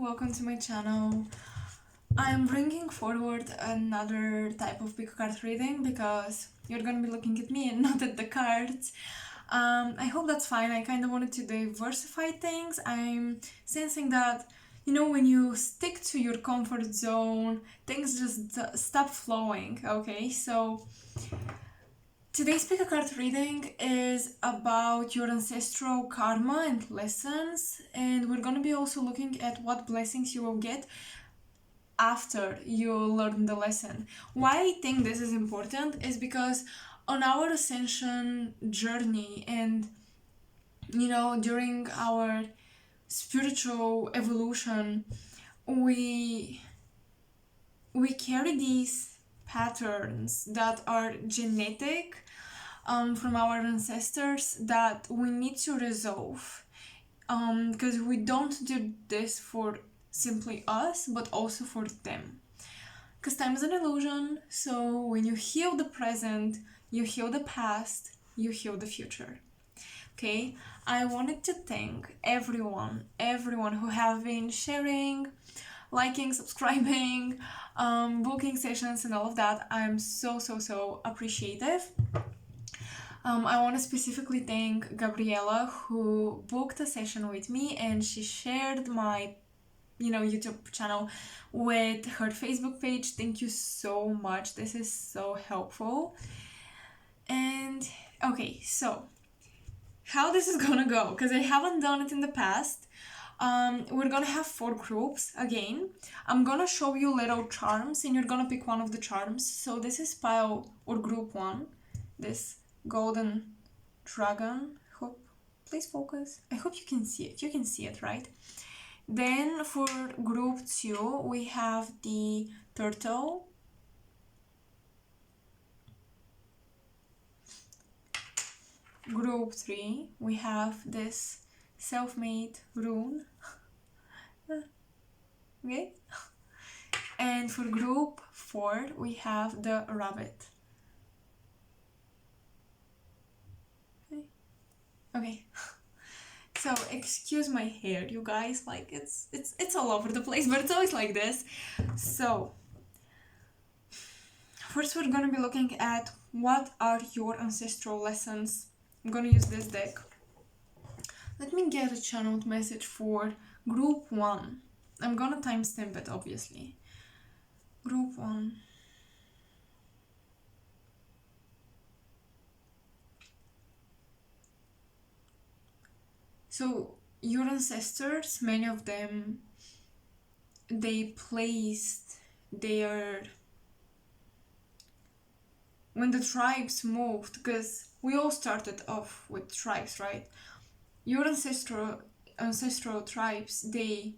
welcome to my channel. I'm bringing forward another type of pick card reading because you're gonna be looking at me and not at the cards. I hope that's fine. I kind of wanted to diversify things. I'm sensing that, when you stick to your comfort zone, things just stop flowing, okay? So today's pick a card reading is about your ancestral karma and lessons, and we're gonna be also looking at what blessings you will get after you learn the lesson. Why I think this is important is because on our ascension journey and during our spiritual evolution, we carry these patterns that are genetic from our ancestors that we need to resolve, because we don't do this for simply us but also for them, because time is an illusion. So when you heal the present, you heal the past, you heal the future. Okay, I wanted to thank everyone who have been sharing, liking, subscribing, booking sessions and all of that. I'm so appreciative. I want to specifically thank Gabriela, who booked a session with me, and she shared my YouTube channel with her Facebook page. Thank you so much. This is so helpful. And okay, so how this is gonna go, because I haven't done it in the past. We're gonna have 4 groups again. I'm gonna show you little charms and you're gonna pick one of the charms. So this is pile or group 1, this golden dragon. Please focus. I hope you can see it. You can see it, right? Then for group 2, we have the turtle. Group 3, we have this self-made rune. Okay. And for group 4, we have the rabbit. Okay. So excuse my hair, you guys, like it's all over the place, but it's always like this. So first we're gonna be looking at what are your ancestral lessons. I'm gonna use this deck. Let me get a channeled message for group 1. I'm gonna timestamp it, obviously. Group 1. So your ancestors, many of them, they placed their, when the tribes moved, because we all started off with tribes, right? Your ancestral tribes, they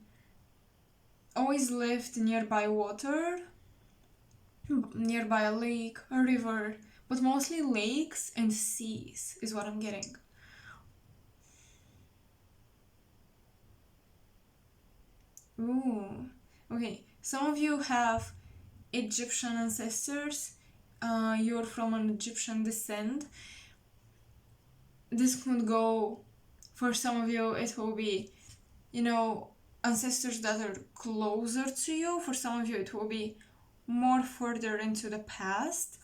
always lived nearby water, nearby a lake, a river, but mostly lakes and seas is what I'm getting. Ooh, okay. Some of you have Egyptian ancestors. You're from an Egyptian descent. This could go, for some of you, it will be, ancestors that are closer to you. For some of you, it will be more further into the past.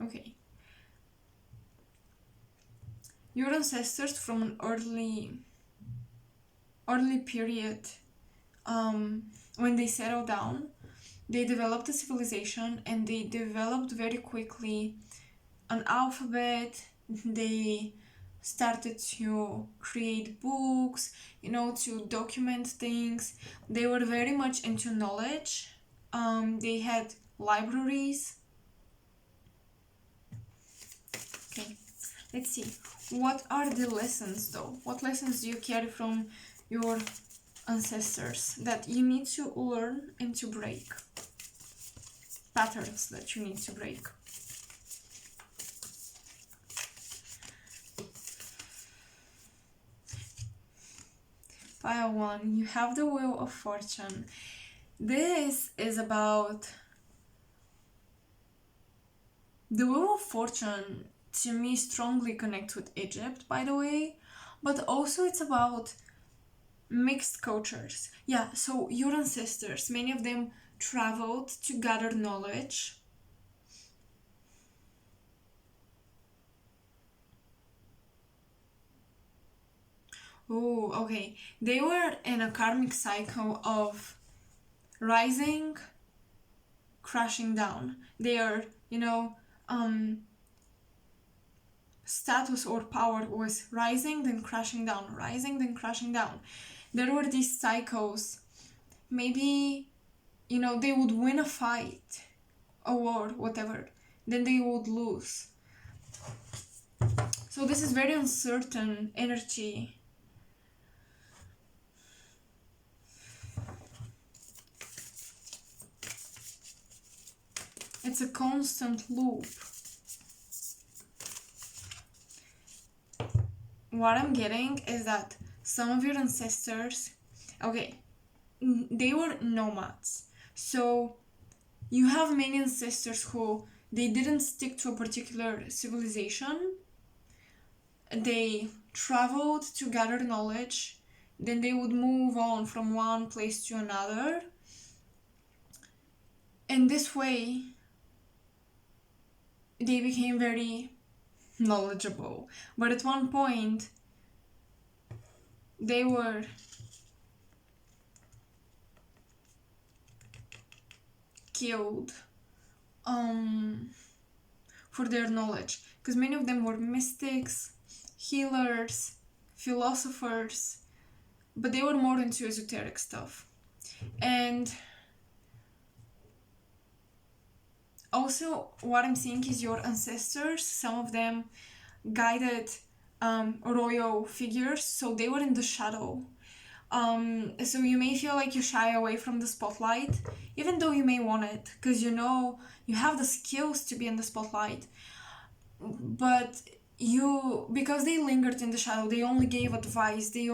Okay. Your ancestors from an early period, when they settled down, they developed a civilization and they developed very quickly an alphabet. They started to create books, to document things. They were very much into knowledge. They had libraries. Okay, let's see. What are the lessons though? What lessons do you carry from your ancestors that you need to learn and to break? Patterns that you need to break. Pile 1, you have the Wheel of Fortune. This is about the Wheel of Fortune to me strongly connects with Egypt, by the way, but also it's about mixed cultures. Yeah, so your ancestors, many of them traveled to gather knowledge. Oh, okay. They were in a karmic cycle of rising, crashing down. Their, status or power was rising, then crashing down, rising, then crashing down. There were these cycles. Maybe, they would win a fight, a war, whatever. Then they would lose. So this is very uncertain energy. It's a constant loop. What I'm getting is that some of your ancestors, okay, they were nomads. So you have many ancestors who they didn't stick to a particular civilization. They traveled to gather knowledge, then they would move on from one place to another. And this way, they became very knowledgeable. But at one point, they were killed for their knowledge, because many of them were mystics, healers, philosophers, but they were more into esoteric stuff. And also what I'm seeing is your ancestors, some of them guided royal figures, so they were in the shadow. So you may feel like you shy away from the spotlight, even though you may want it, because you have the skills to be in the spotlight. But because they lingered in the shadow, they only gave advice, they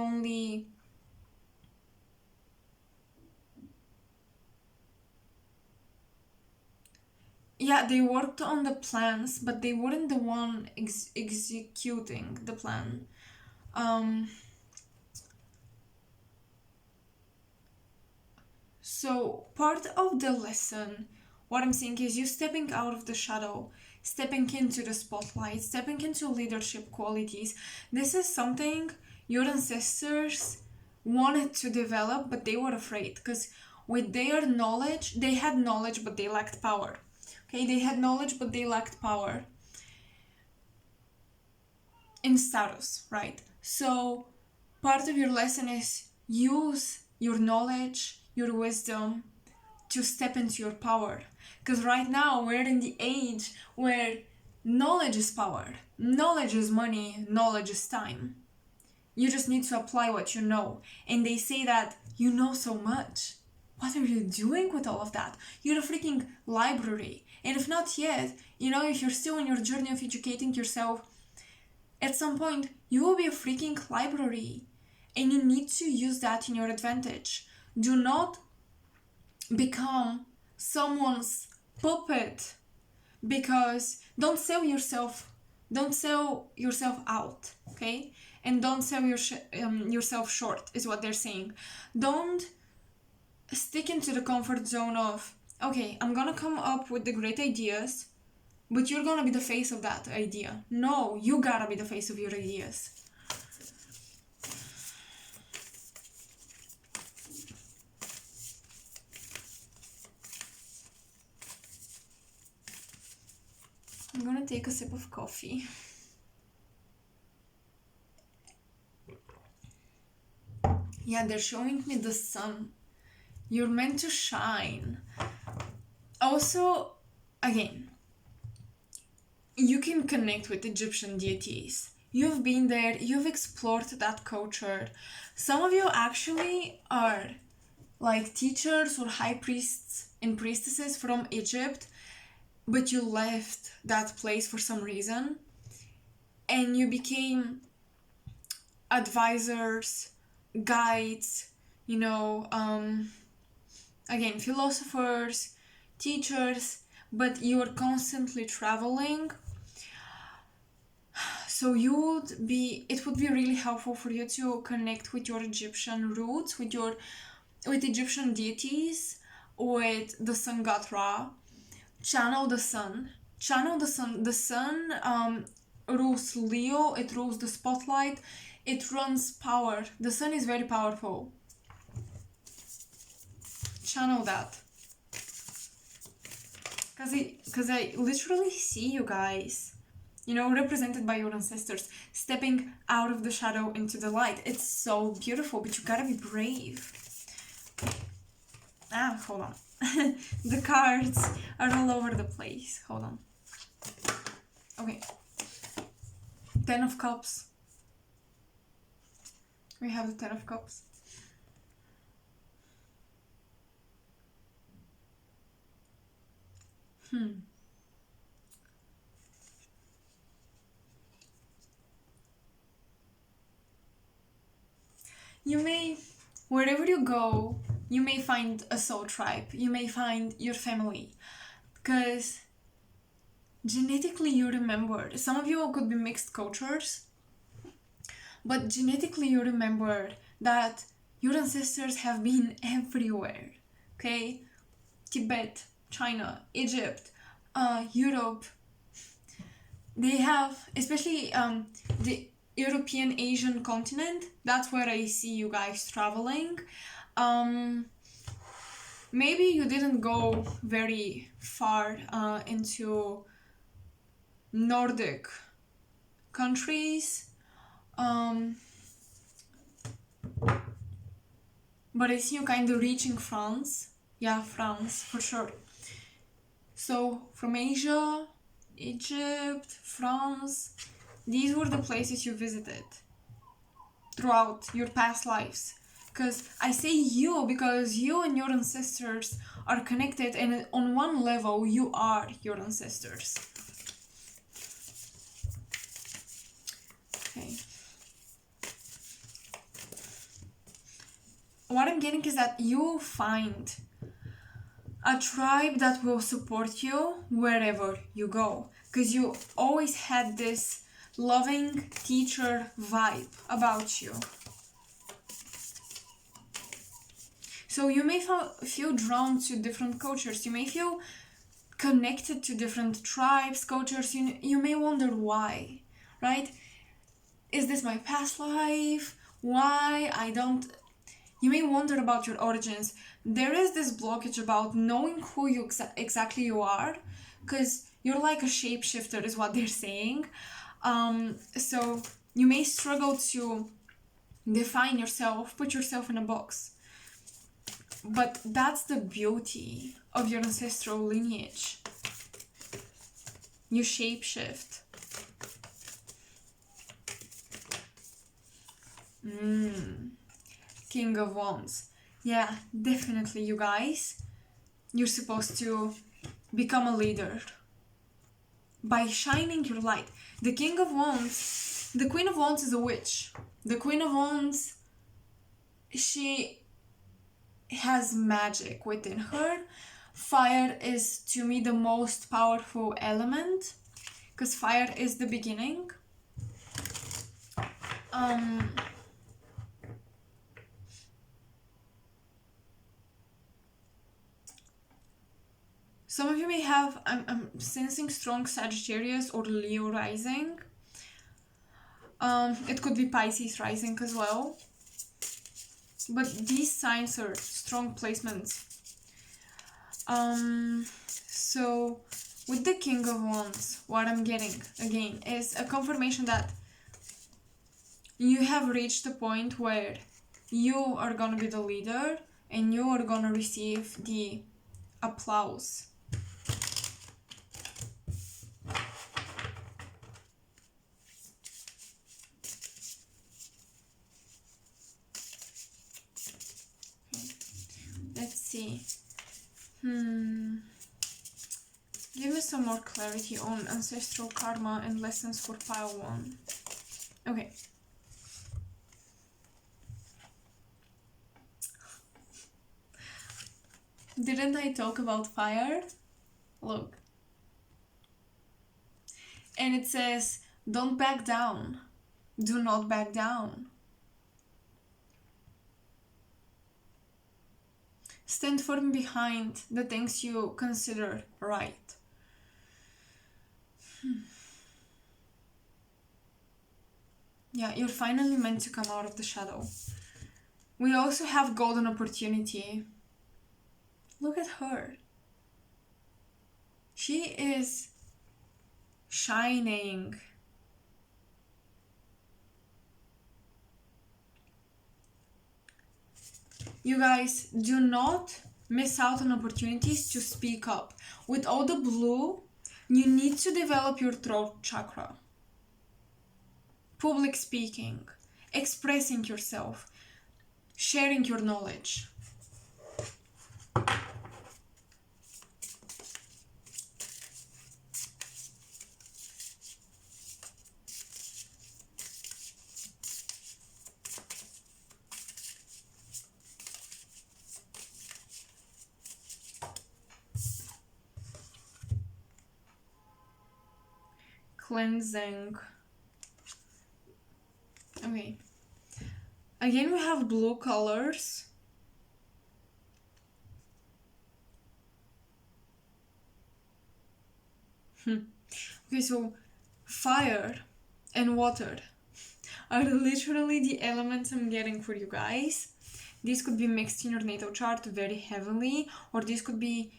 worked on the plans, but they weren't the one executing the plan. So part of the lesson, what I'm saying is you stepping out of the shadow, stepping into the spotlight, stepping into leadership qualities. This is something your ancestors wanted to develop, but they were afraid, because with their knowledge, they had knowledge, but they lacked power. Okay, they had knowledge, but they lacked power in status, right? So part of your lesson is use your knowledge, your wisdom to step into your power. Because right now we're in the age where knowledge is power, knowledge is money, knowledge is time. You just need to apply what you know. And they say that you know so much. What are you doing with all of that? You're a freaking library. And if not yet, if you're still on your journey of educating yourself, at some point you will be a freaking library. And you need to use that in your advantage. Do not become someone's puppet, because don't sell yourself out, okay? And don't sell yourself short, is what they're saying. Don't stick into the comfort zone of, okay, I'm gonna come up with the great ideas, but you're gonna be the face of that idea. No, you gotta be the face of your ideas. I'm gonna take a sip of coffee. Yeah, they're showing me the sun. You're meant to shine. Also, again, you can connect with Egyptian deities. You've been there, you've explored that culture. Some of you actually are like teachers or high priests and priestesses from Egypt, but you left that place for some reason and you became advisors, guides, again, philosophers, teachers, but you are constantly traveling. So it would be really helpful for you to connect with your Egyptian roots, with Egyptian deities, with the sun god Ra. Channel the sun. The sun rules Leo, it rules the spotlight, it runs power. The sun is very powerful. Channel that. Because I literally see you guys, you know, represented by your ancestors, stepping out of the shadow into the light. It's so beautiful, but you gotta be brave. Hold on. The cards are all over the place. Hold on. Okay. 10 of Cups. We have the 10 of Cups. You may, wherever you go, you may find a soul tribe. You may find your family. Because genetically you remember. Some of you could be mixed cultures. But genetically you remember that your ancestors have been everywhere. Okay? Tibet, China, Egypt, Europe. They have, especially the European Asian continent, that's where I see you guys traveling. Maybe you didn't go very far into Nordic countries, but I see you kind of reaching France. Yeah, France, for sure. So, from Asia, Egypt, France, these were the places you visited throughout your past lives. Because I say you because you and your ancestors are connected, and on one level you are your ancestors. Okay. What I'm getting is that you find a tribe that will support you wherever you go. Because you always had this loving teacher vibe about you. So you may feel drawn to different cultures. You may feel connected to different tribes, cultures. You may wonder why, right? Is this my past life? Why I don't... You may wonder about your origins. There is this blockage about knowing who you exactly you are, because you're like a shapeshifter is what they're saying. So you may struggle to define yourself, put yourself in a box. But that's the beauty of your ancestral lineage. You shapeshift. King of Wands. Yeah, definitely, you guys. You're supposed to become a leader by shining your light. The King of Wands, the Queen of Wands is a witch. The Queen of Wands, she has magic within her. Fire is, to me, the most powerful element, because fire is the beginning. Some of you may have, I'm sensing strong Sagittarius or Leo rising. It could be Pisces rising as well. But these signs are strong placements. So with the King of Wands, what I'm getting again is a confirmation that you have reached a point where you are gonna be the leader and you are gonna receive the applause. Let's see. Give me some more clarity on ancestral karma and lessons for pile 1. Okay. Didn't I talk about fire? Look. And it says, Don't back down. Do not back down. Stand firm behind the things you consider right. Yeah, you're finally meant to come out of the shadow. We also have golden opportunity. Look at her. She is shining. You guys, do not miss out on opportunities to speak up. With all the blue, you need to develop your throat chakra. Public speaking, expressing yourself, sharing your knowledge. Cleansing. Okay. Again, we have blue colors. Okay, so fire and water are literally the elements I'm getting for you guys. This could be mixed in your natal chart very heavily, or this could be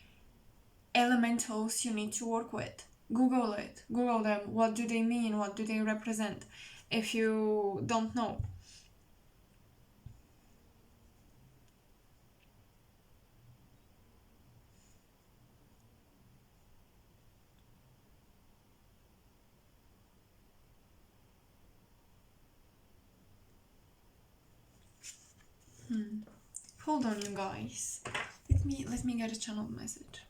elementals you need to work with. Google it. Google them. What do they mean? What do they represent? If you don't know. Hold on, you guys. Let me get a channeled message.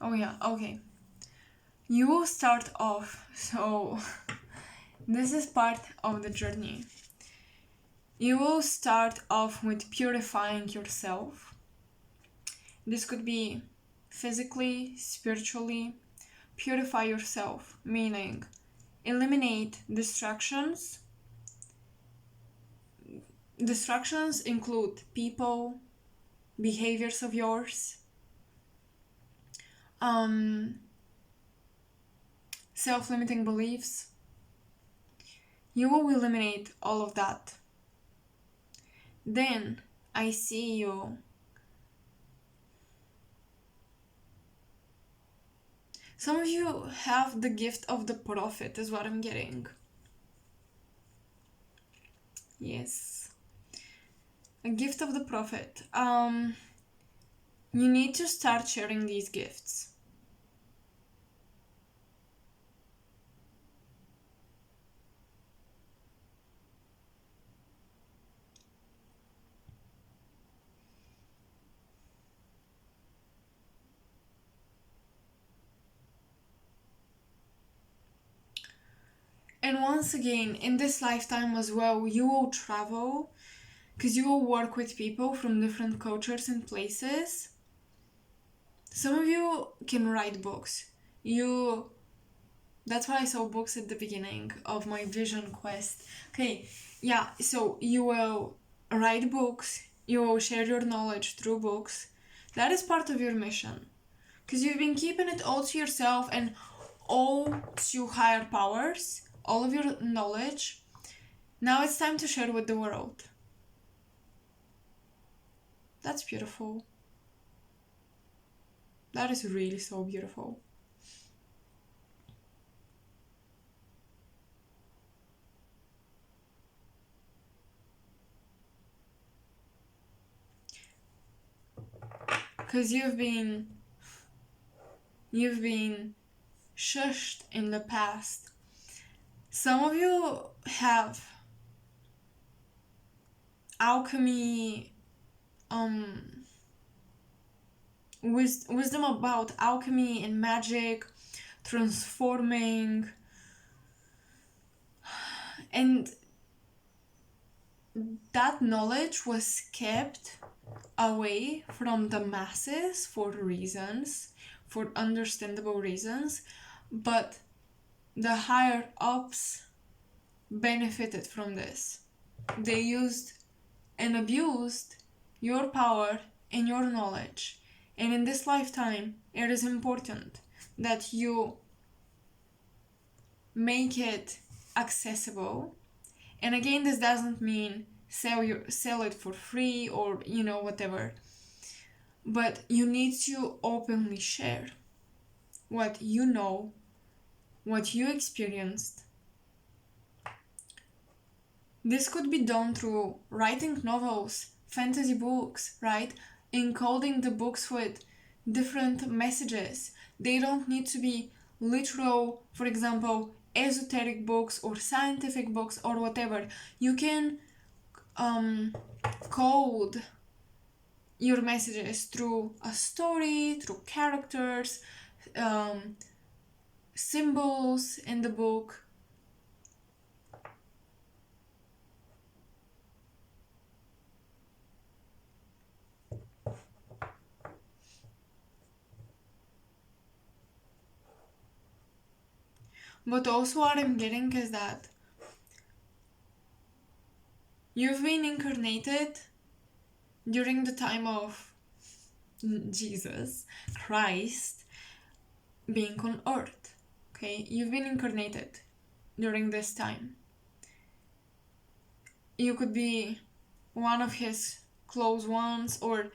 Oh yeah, okay. You will start off, so this is part of the journey. You will start off with purifying yourself. This could be physically, spiritually. Purify yourself, meaning eliminate distractions. Distractions include people, behaviors of yours, self-limiting beliefs. You will eliminate all of that. Then I see you some of you have the gift of the prophet, is what I'm getting. Yes, a gift of the prophet. You need to start sharing these gifts. And once again, in this lifetime as well, you will travel because you will work with people from different cultures and places. Some of you can write books. That's why I saw books at the beginning of my vision quest. Okay, yeah, so you will write books, you will share your knowledge through books. That is part of your mission. Because you've been keeping it all to yourself and all to higher powers, all of your knowledge. Now it's time to share with the world. That's beautiful. That is really so beautiful. Because you've been shushed in the past. Some of you have alchemy, wisdom about alchemy and magic, transforming, and that knowledge was kept away from the masses for reasons, for understandable reasons, but the higher ups benefited from this. They used and abused your power and your knowledge. And in this lifetime, it is important that you make it accessible. And again, this doesn't mean sell it for free or whatever. But you need to openly share what you know, what you experienced. This could be done through writing novels, fantasy books, right? Encoding the books with different messages. They don't need to be literal, for example, esoteric books or scientific books or whatever. You can code your messages through a story, through characters, symbols in the book. But also what I'm getting is that you've been incarnated during the time of Jesus Christ being on earth. Okay, you've been incarnated during this time. You could be one of his close ones, or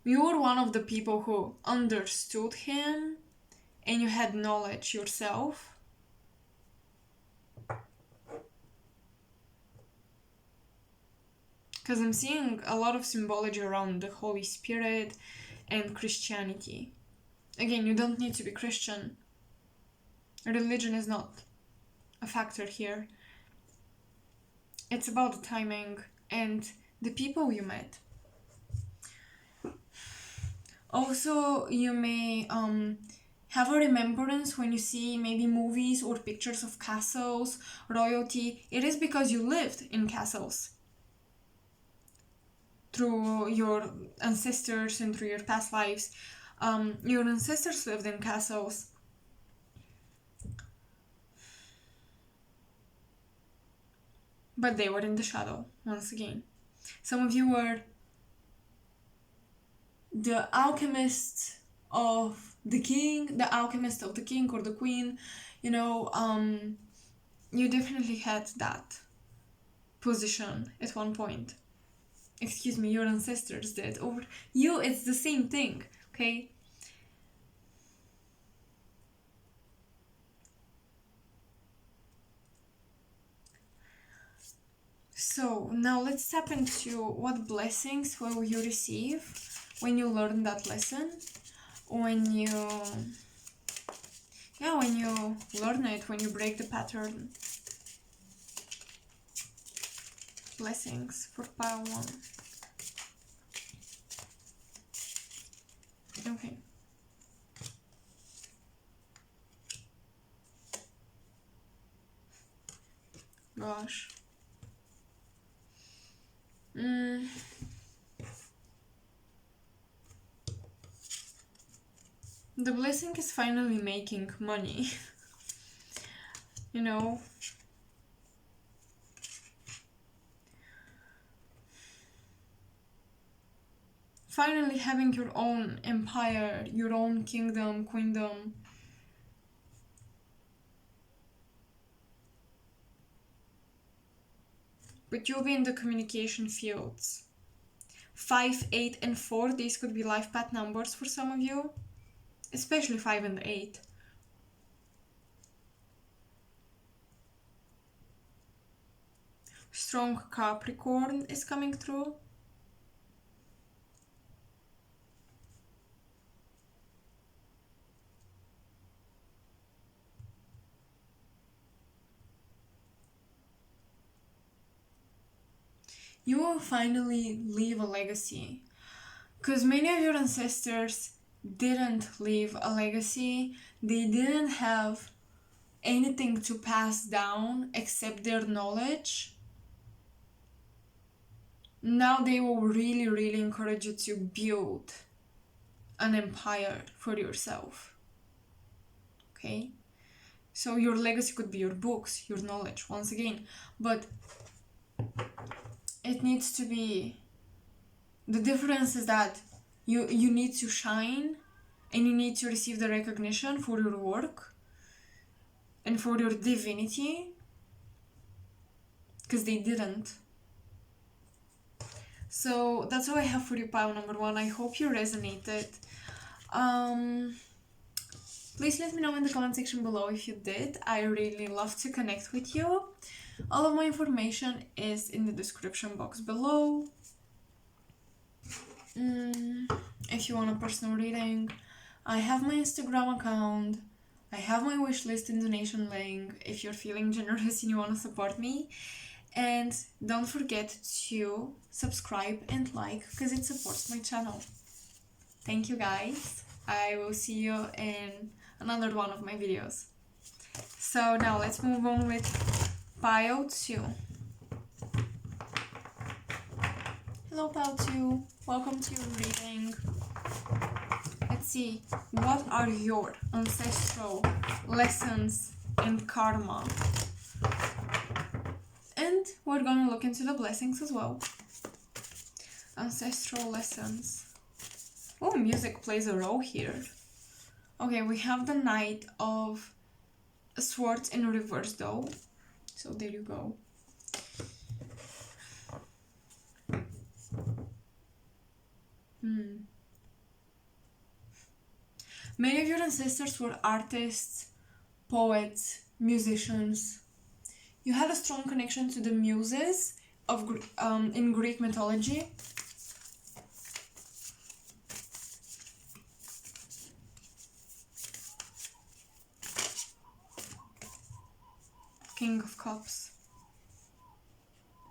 you were one of the people who understood him and you had knowledge yourself. Because I'm seeing a lot of symbology around the Holy Spirit and Christianity. Again, you don't need to be Christian. Religion is not a factor here. It's about the timing and the people you met. Also, you may have a remembrance when you see maybe movies or pictures of castles, royalty. It is because you lived in castles through your ancestors and through your past lives. Your ancestors lived in castles. But they were in the shadow, once again. Some of you were the alchemist of the king, the alchemist of the king or the queen. You definitely had that position at one point. Excuse me, your ancestors did. Or you, it's the same thing, okay? So now let's tap into what blessings will you receive when you learn that lesson, when you learn it, when you break the pattern. Blessings for pile 1. Okay. Gosh. The blessing is finally making money. Finally having your own empire, your own kingdom, queendom. But you'll be in the communication fields. 5, 8, and 4, these could be life path numbers for some of you. Especially 5 and 8. Strong Capricorn is coming through. You will finally leave a legacy. Because many of your ancestors didn't leave a legacy. They didn't have anything to pass down except their knowledge. now they will really, really encourage you to build an empire for yourself. Okay? So your legacy could be your books, your knowledge, once again, but it needs to be, the difference is that you need to shine and you need to receive the recognition for your work and for your divinity, because they didn't. So that's all I have for you, pile number 1. I hope you resonated. Please let me know in the comment section below if you did. I really love to connect with you. All of my information is in the description box below. If you want a personal reading, I have my Instagram account. I have my wishlist and donation link if you're feeling generous and you want to support me. And don't forget to subscribe and like, because it supports my channel. Thank you guys. I will see you in another one of my videos. So now let's move on with pile 2. Hello pile 2, welcome to your reading. Let's see, what are your ancestral lessons and karma? And we're gonna look into the blessings as well. Ancestral lessons. Oh, music plays a role here. Okay, we have the Knight of Swords in reverse though. So there you go. Many of your ancestors were artists, poets, musicians. You had a strong connection to the muses of in Greek mythology. King of Cups.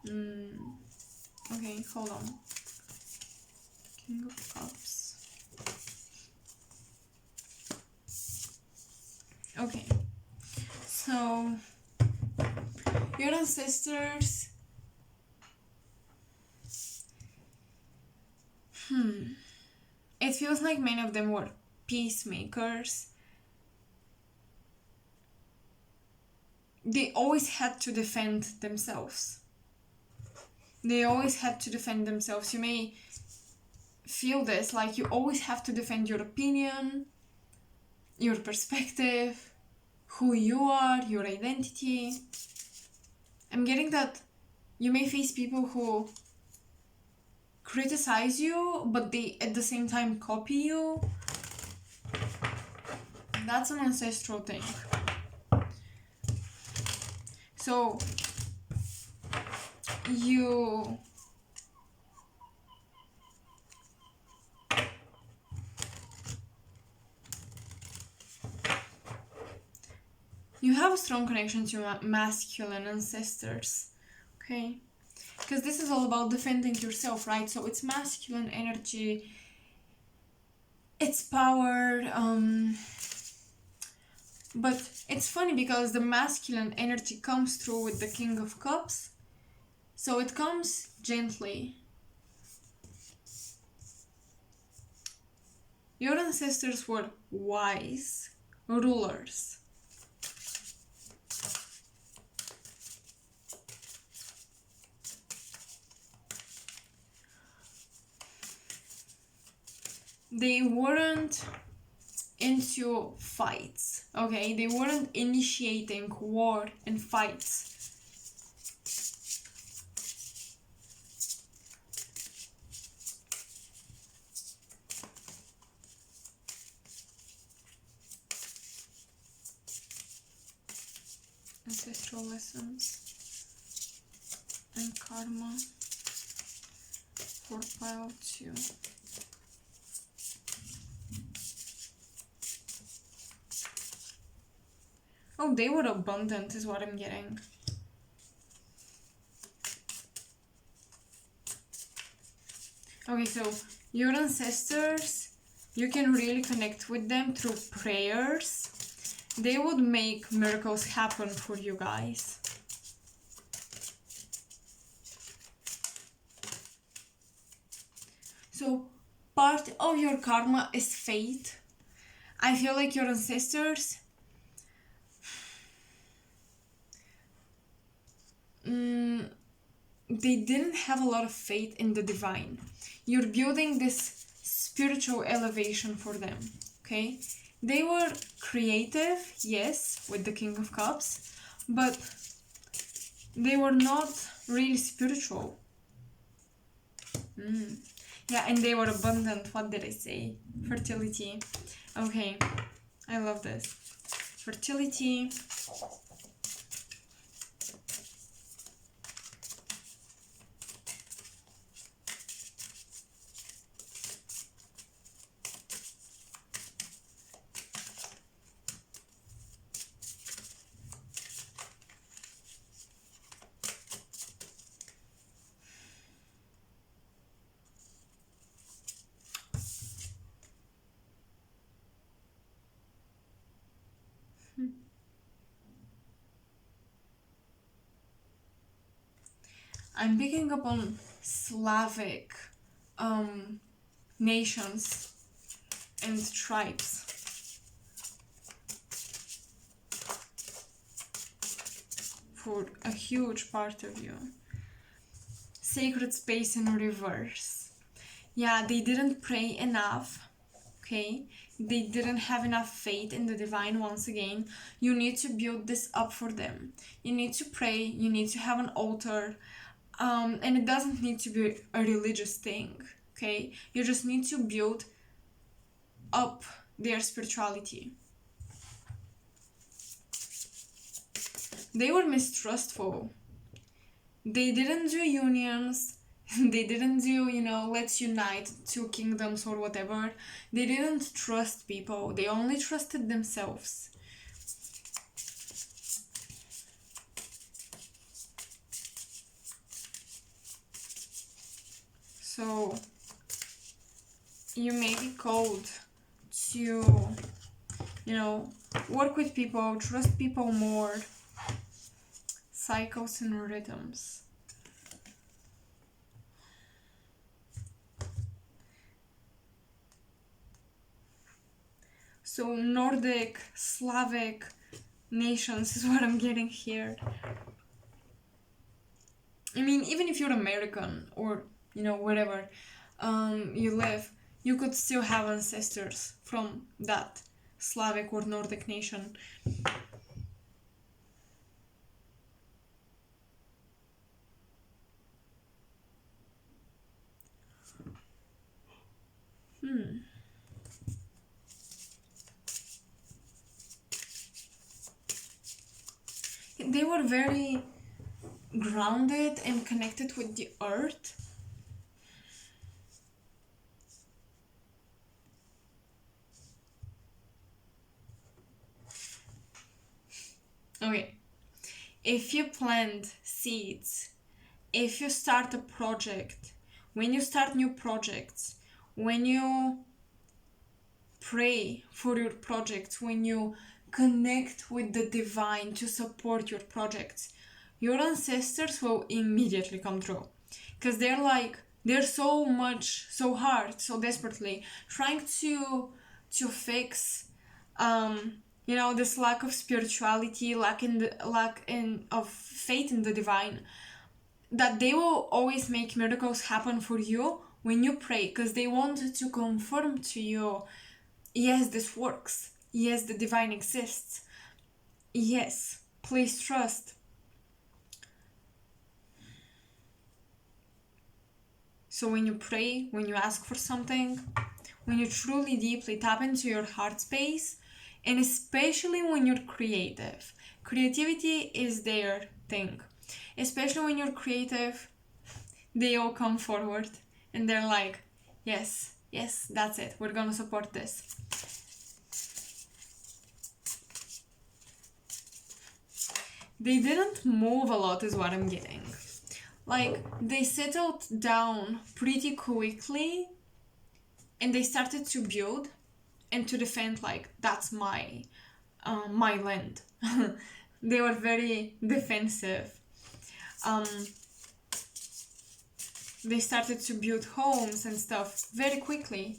Okay, hold on. King of Cups. Okay, so your ancestors, it feels like many of them were peacemakers. They always had to defend themselves. They always had to defend themselves. You may feel this, like you always have to defend your opinion, your perspective, who you are, your identity. I'm getting that you may face people who criticize you, but they at the same time copy you. That's an ancestral thing. So you have a strong connection to masculine ancestors, okay? Because this is all about defending yourself, right? So it's masculine energy, it's power, but it's funny because the masculine energy comes through with the King of Cups, so it comes gently. Your ancestors were wise rulers. They weren't into fights, okay? They weren't initiating war and fights. Ancestral lessons and karma for pile 2. Oh, they were abundant is what I'm getting. Okay, so your ancestors, you can really connect with them through prayers. They would make miracles happen for you guys. So part of your karma is fate. I feel like your ancestors they didn't have a lot of faith in the divine. You're building this spiritual elevation for them, okay? They were creative, yes, with the King of Cups, but they were not really spiritual. Yeah, and they were abundant. What did I say? Fertility. Okay, I love this. Fertility. I'm picking up on Slavic nations and tribes. For a huge part of you. Sacred space in reverse. Yeah, they didn't pray enough, okay? They didn't have enough faith in the divine once again. You need to build this up for them. You need to pray, you need to have an altar, and it doesn't need to be a religious thing, okay? You just need to build up their spirituality. They were mistrustful. They didn't do unions. They didn't do, let's unite two kingdoms or whatever. They didn't trust people. They only trusted themselves. So, you may be called to, work with people, trust people more. Cycles and rhythms. So Nordic, Slavic nations is what I'm getting here. I mean, even if you're American or, wherever you live, you could still have ancestors from that Slavic or Nordic nation. They were very grounded and connected with the earth. Okay, if you plant seeds, if you start a project, when you start new projects, when you pray for your projects, when you connect with the divine to support your projects, your ancestors will immediately come through. Because they're so hard, so desperately trying to fix this lack of spirituality, lack of faith in the divine, that they will always make miracles happen for you when you pray, because they want to confirm to you, yes, this works. Yes, the divine exists. Yes, please trust. So when you pray, when you ask for something, when you truly deeply tap into your heart space, and especially when you're creative. Creativity is their thing. Especially when you're creative, they all come forward and they're like, yes, that's it. We're gonna support this. They didn't move a lot is what I'm getting. Like, they settled down pretty quickly and they started to build and to defend, like, that's my land. They were very defensive. they started to build homes and stuff very quickly.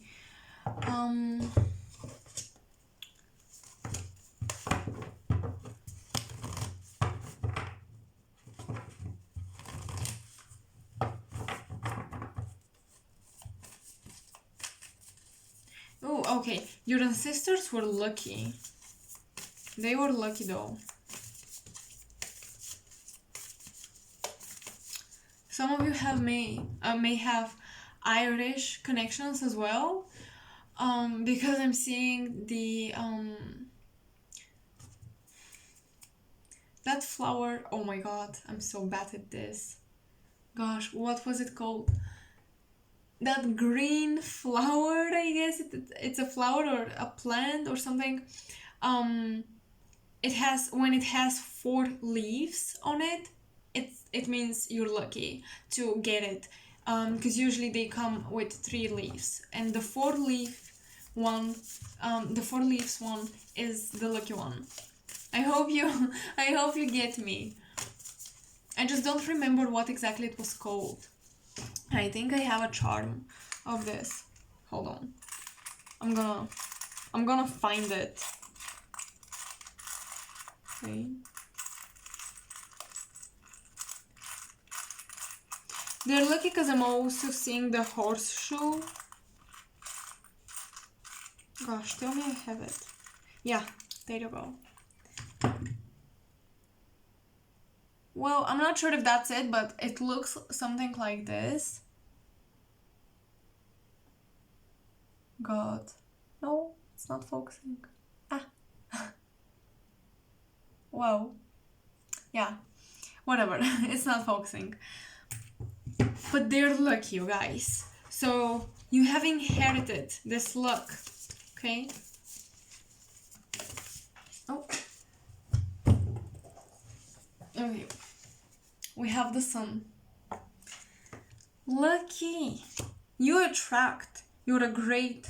Oh, okay. Your ancestors were lucky. They were lucky though. Some of you may have Irish connections as well. Because I'm seeing the that flower. Oh my god, I'm so bad at this. Gosh, what was it called? That green flower, I guess it's a flower or a plant or something. It has, when it has 4 leaves on it, it means you're lucky to get it. Because usually they come with 3 leaves, and the 4 leaves one is the lucky one. I hope you get me. I just don't remember what exactly it was called. I think I have a charm of this. Hold on. I'm gonna find it. Okay. They're lucky because I'm also seeing the horseshoe. Gosh, tell me I have it. Yeah, there you go. Well, I'm not sure if that's it, but it looks something like this. God. No, it's not focusing. Ah. Wow. Yeah. Whatever. It's not focusing. But they're lucky, you guys. So you have inherited this luck. Okay? Oh. Okay. We have the sun. Lucky. You attract. You're a great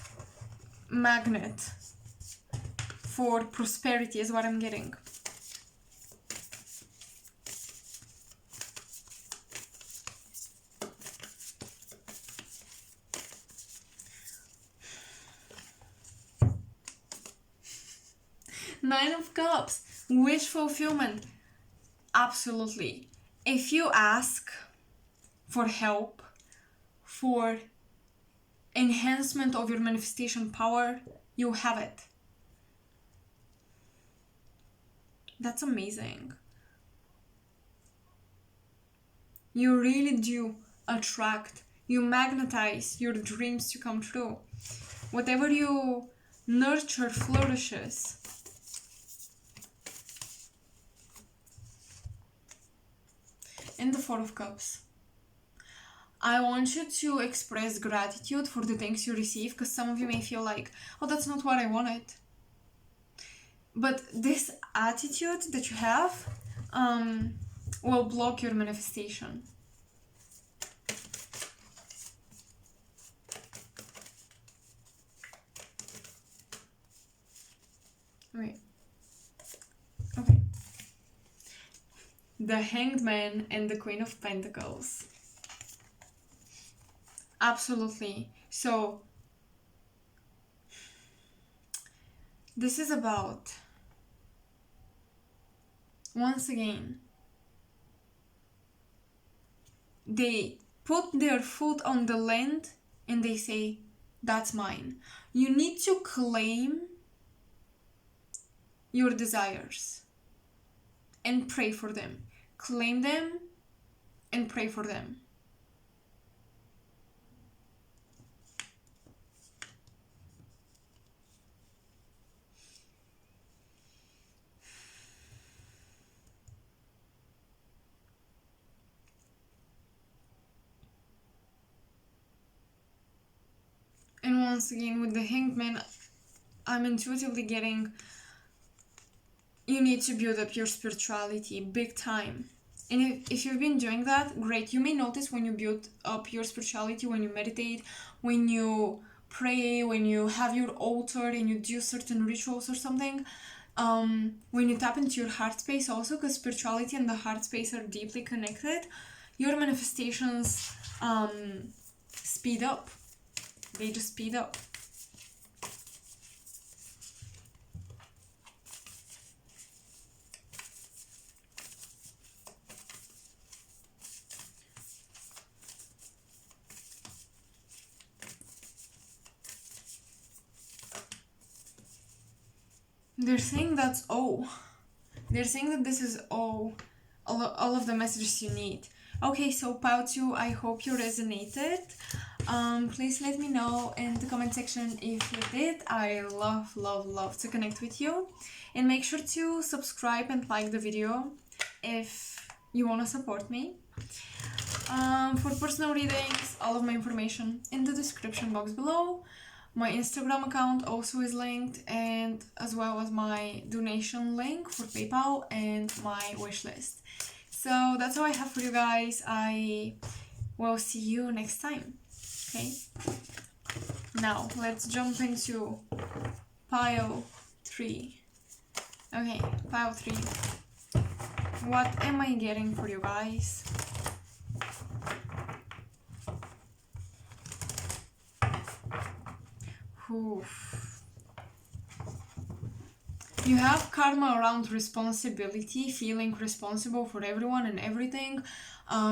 magnet for prosperity is what I'm getting. Nine of Cups. Wish fulfillment. Absolutely. If you ask for help, for enhancement of your manifestation power, you have it. That's amazing. You really do attract, you magnetize your dreams to come true. Whatever you nurture flourishes. And the Four of Cups. I want you to express gratitude for the things you receive, because some of you may feel like, oh, that's not what I wanted. But this attitude that you have will block your manifestation. Wait. Okay. The Hanged Man and the Queen of Pentacles. Absolutely. So this is about, once again, they put their foot on the land and they say, that's mine. You need to claim your desires and pray for them. Claim them and pray for them. And once again, with the Hanged Man, I'm intuitively getting, you need to build up your spirituality big time. And if you've been doing that, great. You may notice when you build up your spirituality, when you meditate, when you pray, when you have your altar and you do certain rituals or something, when you tap into your heart space also, because spirituality and the heart space are deeply connected, your manifestations speed up. They just speed up. They're saying that's all. They're saying that this is all of the messages you need. Okay, so Pile 2, I hope you resonated. Please let me know in the comment section if you did. I love to connect with you. And make sure to subscribe and like the video if you want to support me. For personal readings, all of my information in the description box below. My Instagram account also is linked, and as well as my donation link for PayPal and my wishlist. So that's all I have for you guys. I will see you next time. Okay? Now, let's jump into pile 3. Okay, pile 3. What am I getting for you guys? Oof. You have karma around responsibility, feeling responsible for everyone and everything,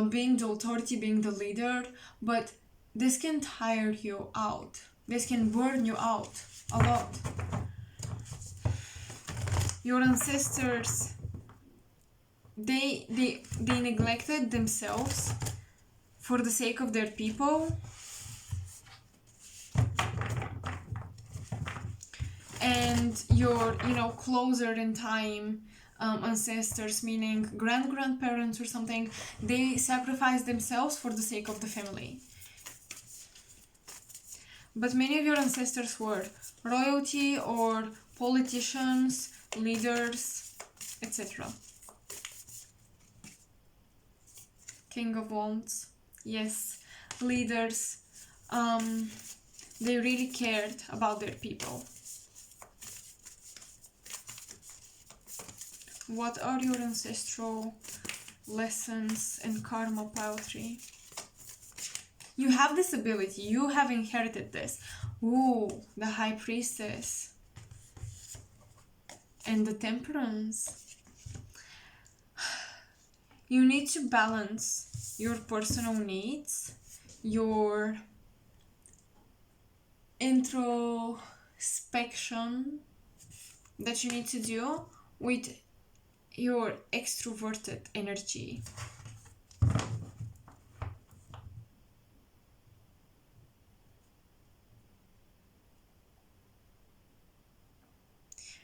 being the authority, being the leader, but this can tire you out. This can burn you out a lot. Your ancestors, they neglected themselves for the sake of their people. And your, closer in time ancestors, meaning grandparents or something, they sacrificed themselves for the sake of the family. But many of your ancestors were royalty or politicians, leaders, etc. King of Wands. Yes, leaders. They really cared about their people. What are your ancestral lessons in karma, pile 3? You have this ability. You have inherited this. Ooh, the High Priestess. And the Temperance. You need to balance your personal needs, your introspection that you need to do with your extroverted energy.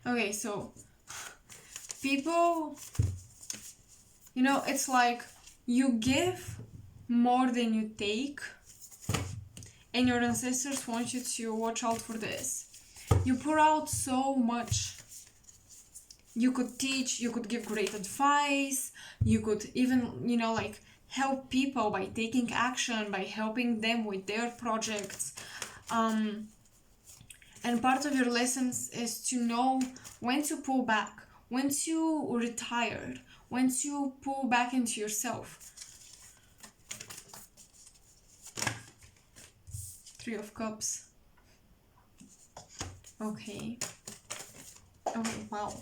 Okay, so people, it's like you give more than you take, and your ancestors want you to watch out for this. You pour out so much. You could teach, you could give great advice, you could even, help people by taking action, by helping them with their projects. And part of your lessons is to know when to pull back, when to retire, when to pull back into yourself. 3 of Cups. Okay. Oh, wow.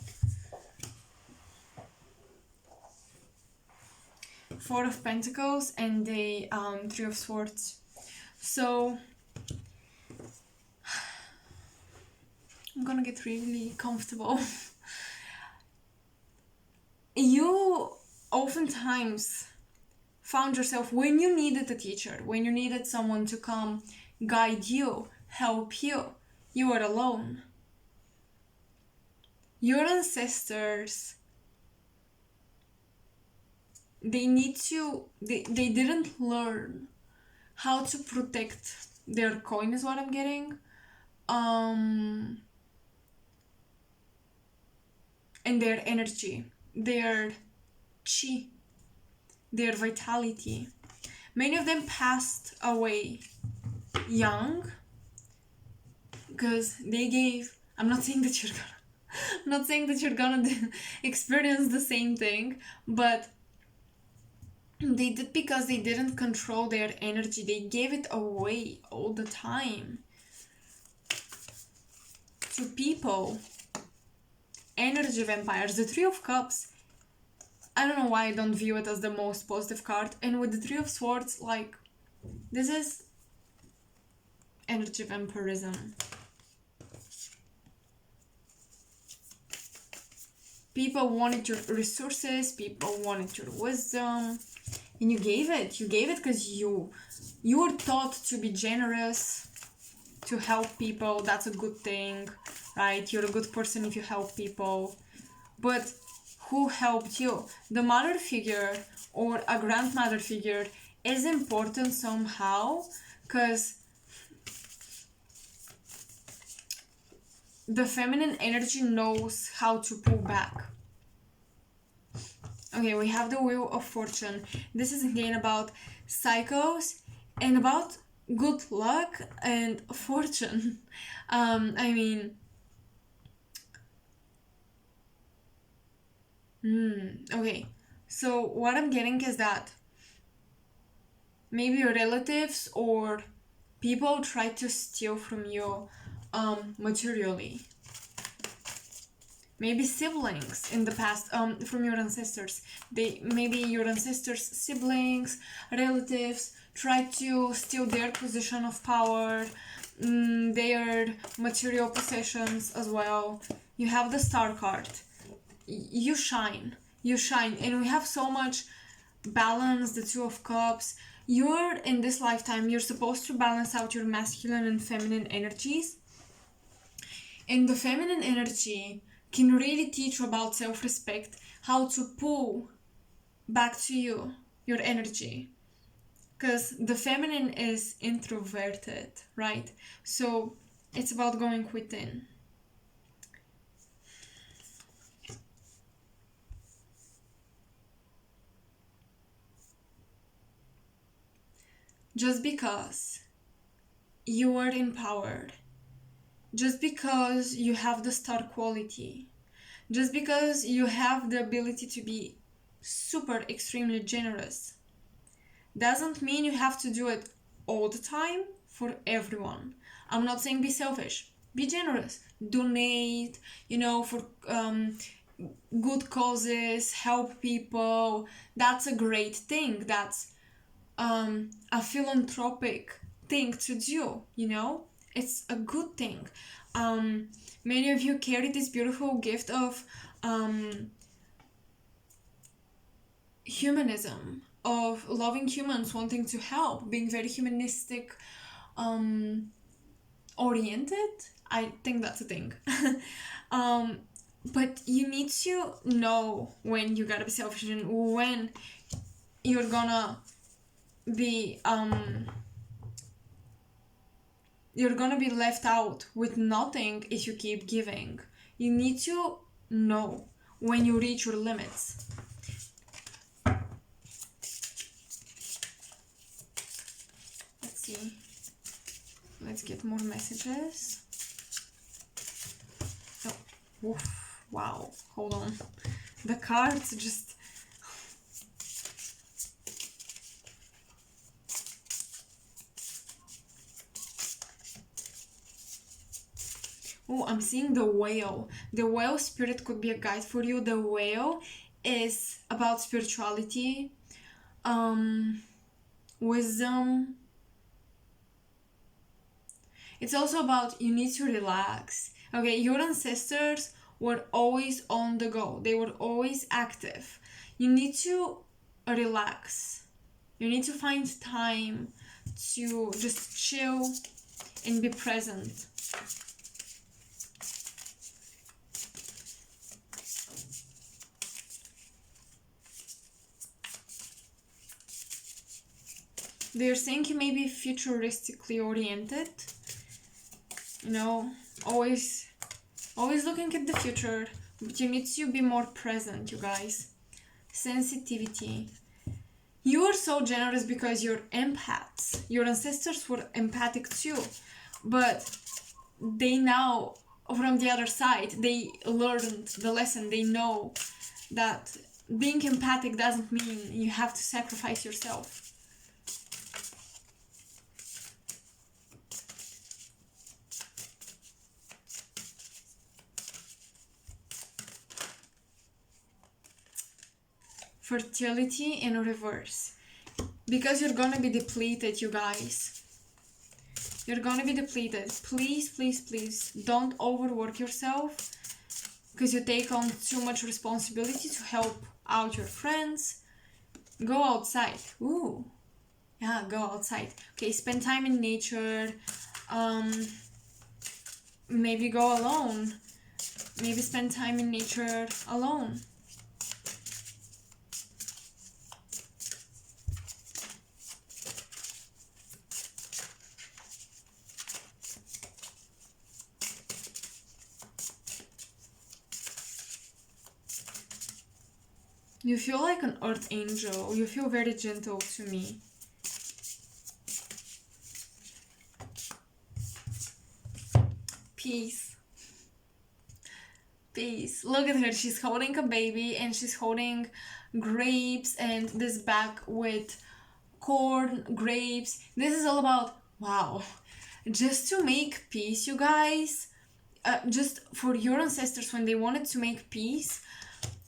4 of Pentacles and the 3 of Swords. So I'm gonna get really comfortable. You oftentimes found yourself, when you needed a teacher, when you needed someone to come guide you, help you, you were alone. Your ancestors, they didn't learn how to protect their coin, is what I'm getting. And their energy, their chi, their vitality. Many of them passed away young because they gave, I'm not saying that you're gonna experience the same thing, but They did because they didn't control their energy. They gave it away all the time to people. Energy vampires. The Three of Cups, I don't know why I don't view it as the most positive card. And with the Three of Swords, like, this is energy vampirism. People wanted your resources, people wanted your wisdom, and you gave it. You gave it because you were taught to be generous, to help people. That's a good thing, right? You're a good person if you help people. But who helped you? The mother figure or a grandmother figure is important somehow, because the feminine energy knows how to pull back. Okay, we have the Wheel of Fortune. This is again about cycles and about good luck and fortune. I mean, okay. So what I'm getting is that maybe your relatives or people try to steal from you materially. Maybe siblings in the past, from your ancestors. Maybe your ancestors' siblings, relatives try to steal their position of power, their material possessions as well. You have the Star card. You shine, and we have so much balance. The Two of Cups. You're in this lifetime. You're supposed to balance out your masculine and feminine energies. And the feminine energy can really teach you about self-respect, how to pull back to you your energy, because the feminine is introverted, right? So it's about going within. Just because you are empowered, just because you have the Star quality, just because you have the ability to be super extremely generous, doesn't mean you have to do it all the time for everyone. I'm not saying be selfish. Be generous. Donate, for good causes, help people. That's a great thing. That's a philanthropic thing to do, It's a good thing. Many of you carry this beautiful gift of humanism, of loving humans, wanting to help, being very humanistic, oriented. I think that's a thing. But you need to know when you gotta be selfish and when you're gonna be left out with nothing if you keep giving. You need to know when you reach your limits. Let's see. Let's get more messages. Oh, oof, wow. Hold on. The cards just... Oh, I'm seeing the Whale. The Whale spirit could be a guide for you. The Whale is about spirituality, wisdom. It's also about you need to relax. Okay, your ancestors were always on the go. They were always active. You need to relax. You need to find time to just chill and be present. They're saying you may be futuristically oriented, always looking at the future, but you need to be more present, you guys. Sensitivity. You are so generous because you're empaths. Your ancestors were empathic too, but they now, from the other side, they learned the lesson. They know that being empathic doesn't mean you have to sacrifice yourself. Fertility in reverse. Because you're gonna be depleted, you guys. You're gonna be depleted. Please, please, please don't overwork yourself, because you take on too much responsibility to help out your friends. Go outside. Ooh. Yeah, go outside. Okay, spend time in nature. Maybe go alone. Maybe spend time in nature alone. You feel like an earth angel. You feel very gentle to me. Peace. Peace. Look at her. She's holding a baby and she's holding grapes and this bag with corn, grapes. This is all about, wow. Just to make peace, you guys. Just for your ancestors, when they wanted to make peace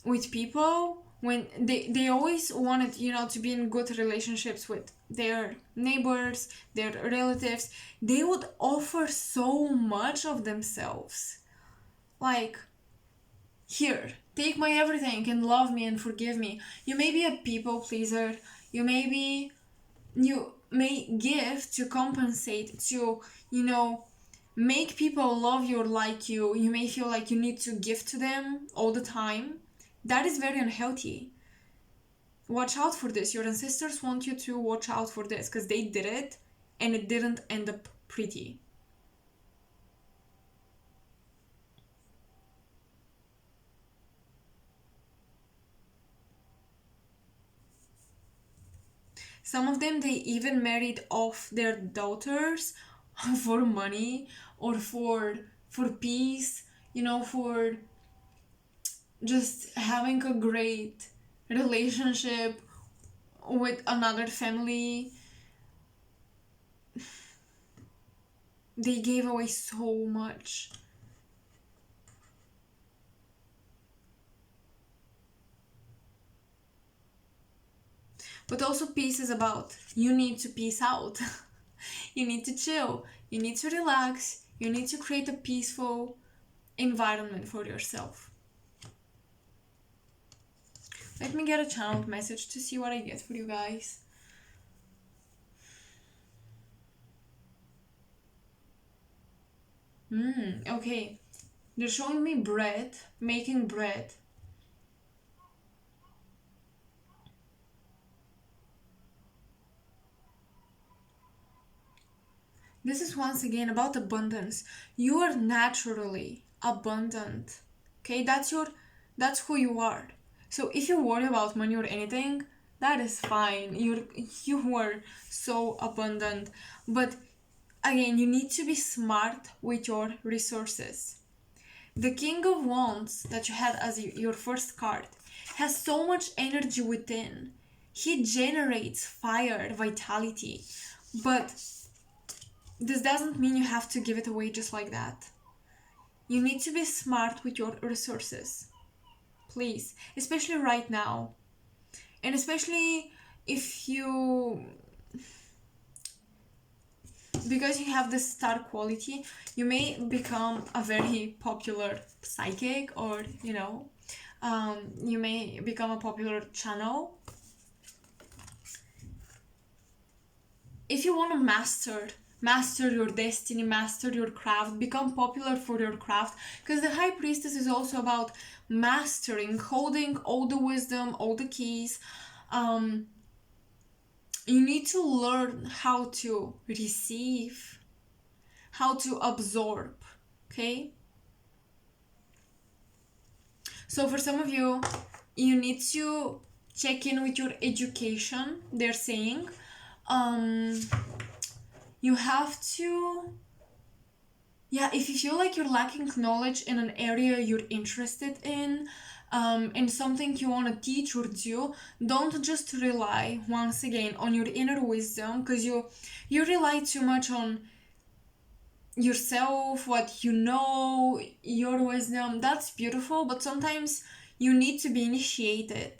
with people, when they always wanted, you know, to be in good relationships with their neighbors, their relatives, they would offer so much of themselves. Like, here, take my everything and love me and forgive me. You may be a people pleaser. You may give to compensate, to, you know, make people love you or like you. You may feel like you need to give to them all the time. That is very unhealthy. Watch out for this. Your ancestors want you to watch out for this, because they did it and it didn't end up pretty. Some of them, they even married off their daughters for money or for peace, you know, for just having a great relationship with another family. They gave away so much. But also peace is about, you need to peace out. You need to chill. You need to relax. You need to create a peaceful environment for yourself. Let me get a channeled message to see what I get for you guys. Okay. They're showing me bread, making bread. This is once again about abundance. You are naturally abundant. Okay, that's who you are. So if you worry about money or anything, that is fine. You are so abundant. But again, you need to be smart with your resources. The King of Wands that you had as your first card has so much energy within. He generates fire, vitality. But this doesn't mean you have to give it away just like that. You need to be smart with your resources. Please, especially right now. And especially if you, because you have this star quality, you may become a very popular psychic, or, you know, you may become a popular channel. If you want to master your destiny, master your craft, become popular for your craft, because the High Priestess is also about mastering, holding all the wisdom, all the keys. You need to learn how to receive, how to absorb, okay? So for some of you, you need to check in with your education, they're saying. You have to, if you feel like you're lacking knowledge in an area you're interested in, and something you want to teach or do, don't just rely once again on your inner wisdom, because you rely too much on yourself, what you know, your wisdom. That's beautiful, but sometimes you need to be initiated.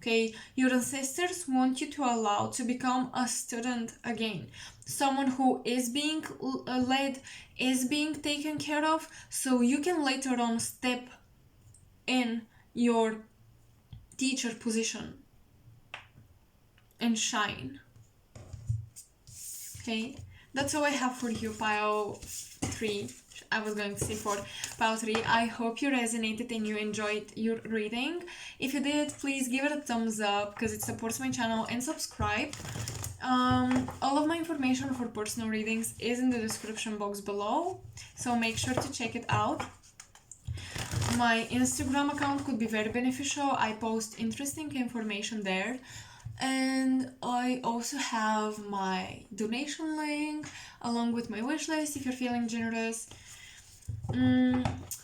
Okay, your ancestors want you to allow to become a student again, someone who is being led, is being taken care of, so you can later on step in your teacher position and shine. Okay, that's all I have for you, pile 3. I was going to say 4. Pile 3. I hope you resonated and you enjoyed your reading. If you did, please give it a thumbs up because it supports my channel, and subscribe. All of my information for personal readings is in the description box below, so make sure to check it out. My Instagram account could be very beneficial. I post interesting information there. And I also have my donation link along with my wish list if you're feeling generous.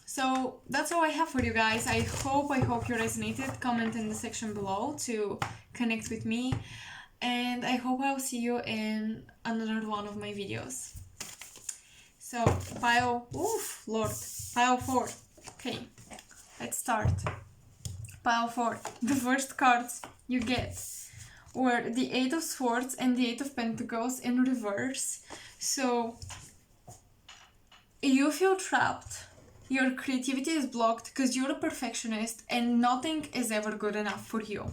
So that's all I have for you guys. I hope you resonated. Comment in the section below to connect with me. And I hope I'll see you in another one of my videos. So pile 4. Okay, let's start. Pile 4. The first cards you get were the 8 of Swords and the 8 of Pentacles in reverse. So you feel trapped. Your creativity is blocked because you're a perfectionist and nothing is ever good enough for you.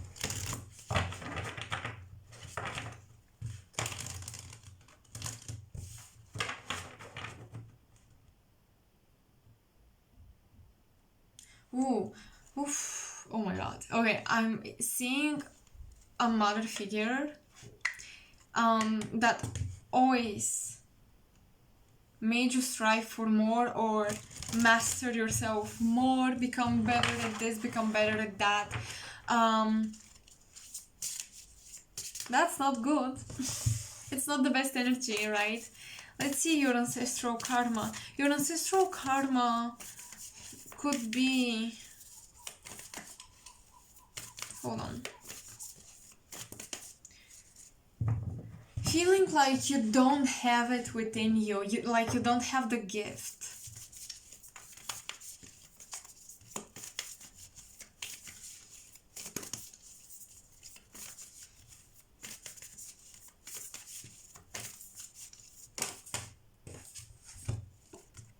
Oh my god. Okay, I'm seeing a mother figure that always made you strive for more or master yourself more, become better at this, become better at that. That's not good. It's not the best energy, right? Let's see your ancestral karma. Your ancestral karma could be... Hold on. Feeling like you don't have it within you, like you don't have the gift.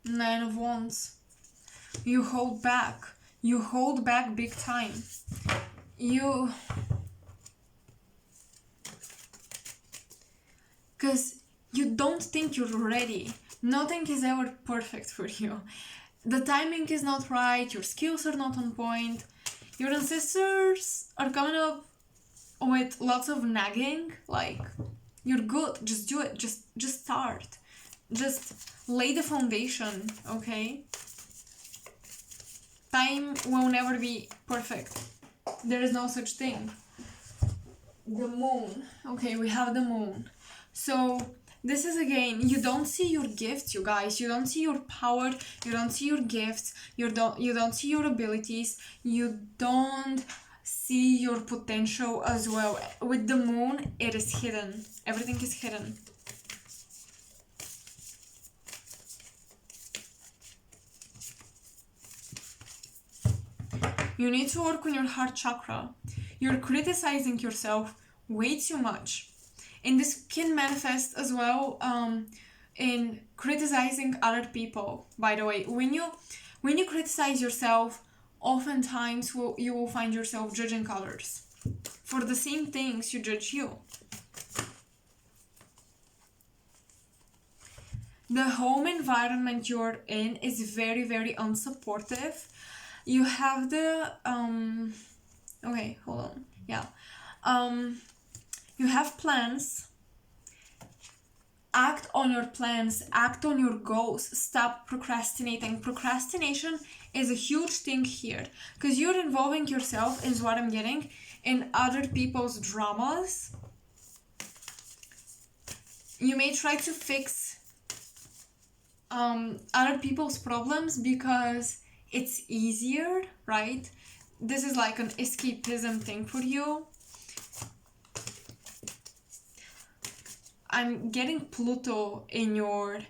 Nine of Wands. You hold back. You hold back big time. Because you don't think you're ready. Nothing is ever perfect for you. The timing is not right, your skills are not on point. Your ancestors are coming up with lots of nagging, like, you're good, just do it, just start. Just lay the foundation, okay? Time will never be perfect. There is no such thing. The moon. Okay, we have the moon. So this is again, you don't see your gifts, you guys. You don't see your power. You don't see your gifts. You don't see your abilities. You don't see your potential as well. With the moon, it is hidden. Everything is hidden. You need to work on your heart chakra. You're criticizing yourself way too much. And this can manifest as well in criticizing other people, by the way. When you criticize yourself, oftentimes you will find yourself judging others. For the same things, you judge you. The home environment you're in is very, very unsupportive. You have the... okay, hold on. Yeah. You have plans. Act on your plans. Act on your goals. Stop procrastinating. Procrastination is a huge thing here. Because you're involving yourself, is what I'm getting, in other people's dramas. You may try to fix other people's problems because it's easier, right? this is like an escapism thing for you. I'm getting Pluto in your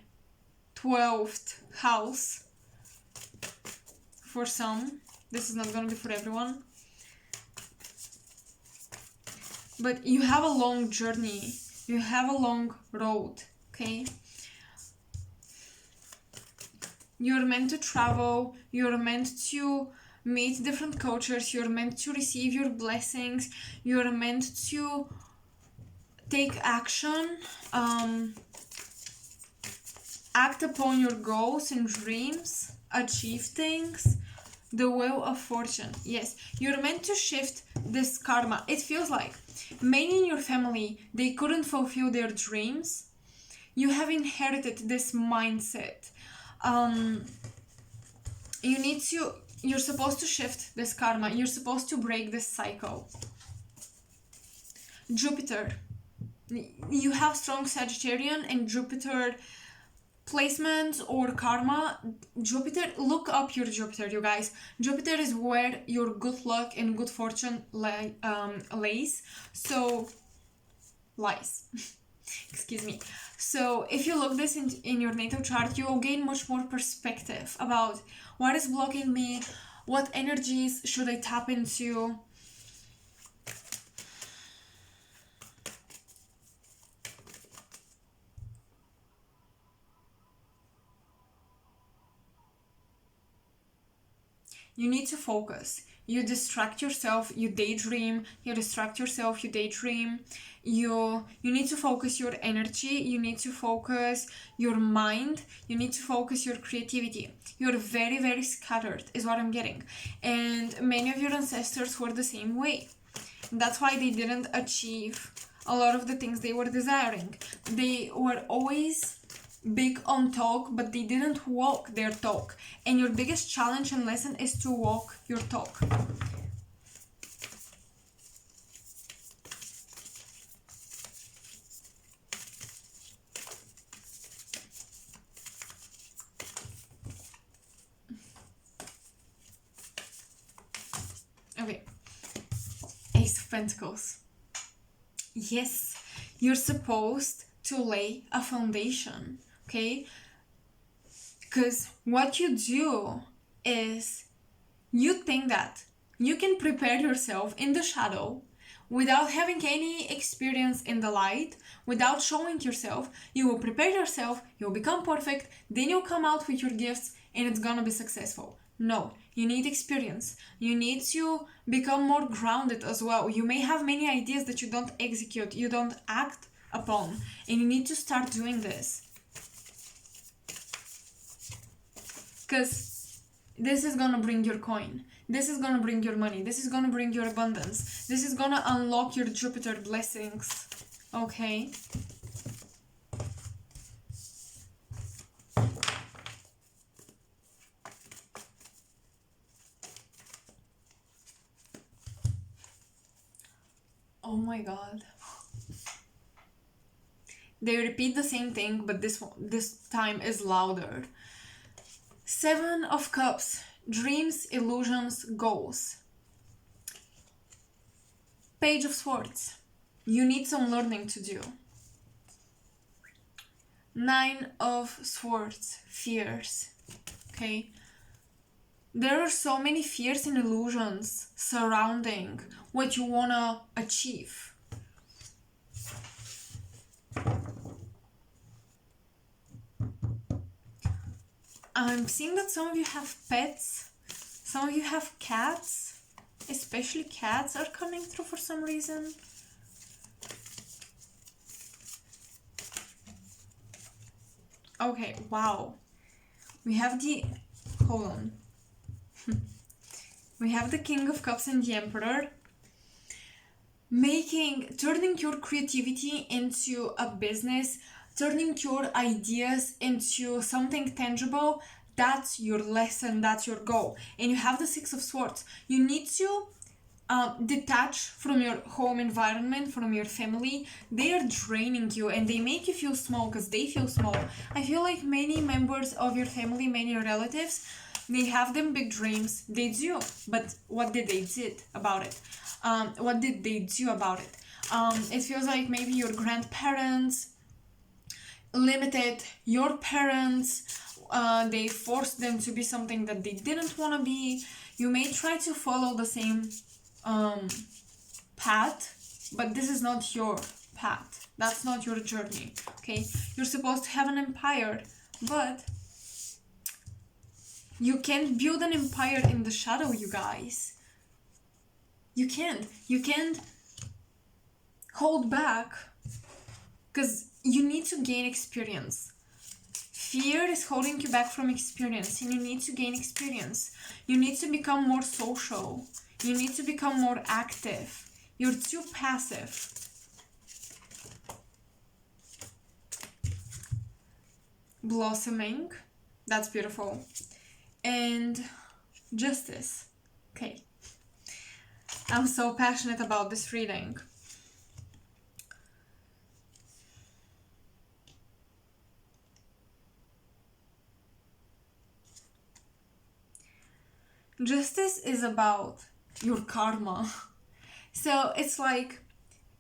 12th house for some. This is not gonna be for everyone. But you have a long journey. You have a long road, okay? You're meant to travel. You're meant to meet different cultures. You're meant to receive your blessings. You're meant to take action, act upon your goals and dreams, achieve things. The wheel of fortune. Yes, you're meant to shift this karma. It feels like many in your family, they couldn't fulfill their dreams. You have inherited this mindset. You're supposed to shift this karma. You're supposed to break this cycle. Jupiter. You have strong Sagittarian and Jupiter placements or karma. Jupiter, look up your Jupiter, you guys. Jupiter is where your good luck and good fortune lays. So, lies. Excuse me. So, if you look this in your natal chart, you will gain much more perspective about what is blocking me, what energies should I tap into. You need to focus. You distract yourself, you daydream, you distract yourself, you daydream. You need to focus your energy, you need to focus your mind, you need to focus your creativity. You're very, very scattered, is what I'm getting. And many of your ancestors were the same way. That's why they didn't achieve a lot of the things they were desiring. They were always big on talk, but they didn't walk their talk. And your biggest challenge and lesson is to walk your talk. Okay. Ace of Pentacles. Yes, you're supposed to lay a foundation. Okay, because what you do is you think that you can prepare yourself in the shadow without having any experience in the light, without showing yourself. You will prepare yourself, you'll become perfect, then you'll come out with your gifts and it's gonna be successful. No, you need experience. You need to become more grounded as well. You may have many ideas that you don't execute, you don't act upon, and you need to start doing this. Because this is gonna bring your coin. This is gonna bring your money. This is gonna bring your abundance. This is gonna unlock your Jupiter blessings. Okay? Oh my god. They repeat the same thing, but this time is louder. 7 of Cups. Dreams, illusions, goals. Page of Swords. You need some learning to do. 9 of Swords. Fears. Okay? There are so many fears and illusions surrounding what you want to achieve. I'm seeing that some of you have pets, some of you have cats, especially cats are coming through for some reason. Okay, wow. We have the, hold on. We have the King of Cups and the Emperor. Turning your creativity into a business, turning your ideas into something tangible, that's your lesson, that's your goal. And you have the 6 of Swords. You need to detach from your home environment, from your family. They are draining you and they make you feel small because they feel small. I feel like many members of your family, many relatives, They have them big dreams. They do. But what did they did about it? What did they do about it? It feels like maybe your grandparents limited your parents. They forced them to be something that they didn't want to be. You may try to follow the same path, but this is not your path. That's not your journey, okay? You're supposed to have an empire, but you can't build an empire in the shadow, you guys. You can't hold back, because you need to gain experience. Fear is holding you back from experience, and you need to gain experience. You need to become more social. You need to become more active. You're too passive. Blossoming, that's beautiful. And justice. Okay. I'm so passionate about this reading. Justice is about your karma. So it's like,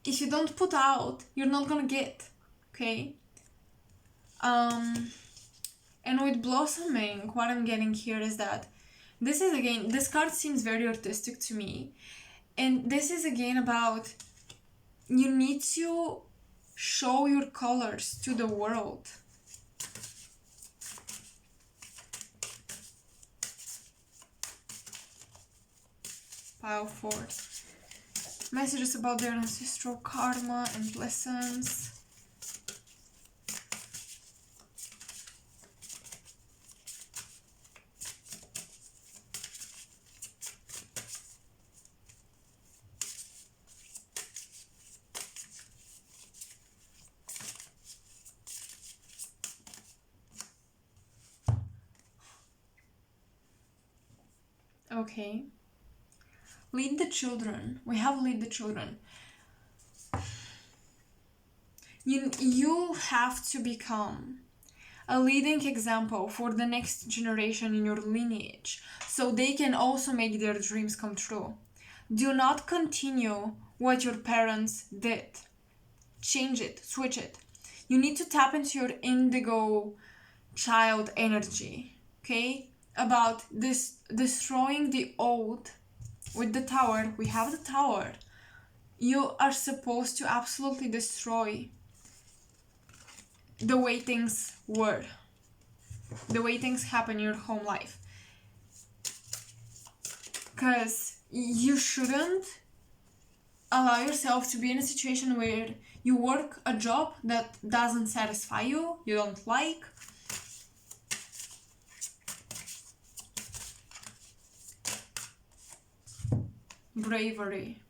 if you don't put out, you're not gonna get, okay? And with blossoming, what I'm getting here is that this card seems very artistic to me. And this is again about, you need to show your colors to the world. Pile 4. Messages about their ancestral karma and lessons. Okay. Lead the children. We have lead the children. You have to become a leading example for the next generation in your lineage, so they can also make their dreams come true. Do not continue what your parents did. Change it, switch it. You need to tap into your indigo child energy, okay? About this destroying the old. With the tower, we have the tower. You are supposed to absolutely destroy the way things were, the way things happen in your home life. Because you shouldn't allow yourself to be in a situation where you work a job that doesn't satisfy you, you don't like. Bravery.